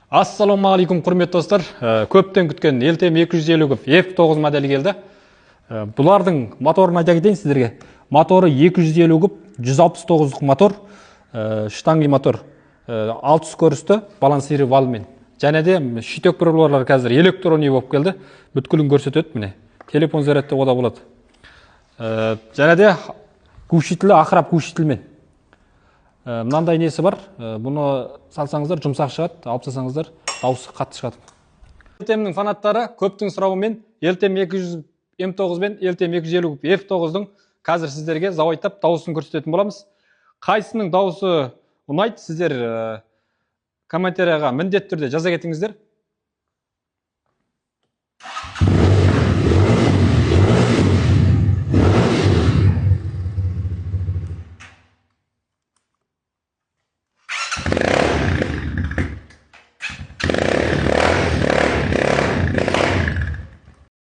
Ассалаумағалейкум құрметті достар. Көптен күткен LTM F9 моделі келді. Бұлардың моторын айта кетейін сіздерге. Моторы 250 күп, 169 мотор, штанги мотор, 6 скоросты, балансирі валмен. Және де шитек приборлар қазір электронный болып келді. Бүткілін көрсетеді міне. Телефон зарядты ода болады. Және де глушителі ақырап глушителмен. Мынандай несі бар, бұны салсаңыздар жұмсақ шығады, алып салсаңыздар дауысы қатты шығады. LTM-нің фанаттары көптің сұрауымен LTM M9 мен LTM F9-дың қазір сіздерге завайттап дауысын көрсететін боламыз. Қайсының дауысы ұнайды, сіздер комментарияға міндетті түрде жаза кетіңіздер.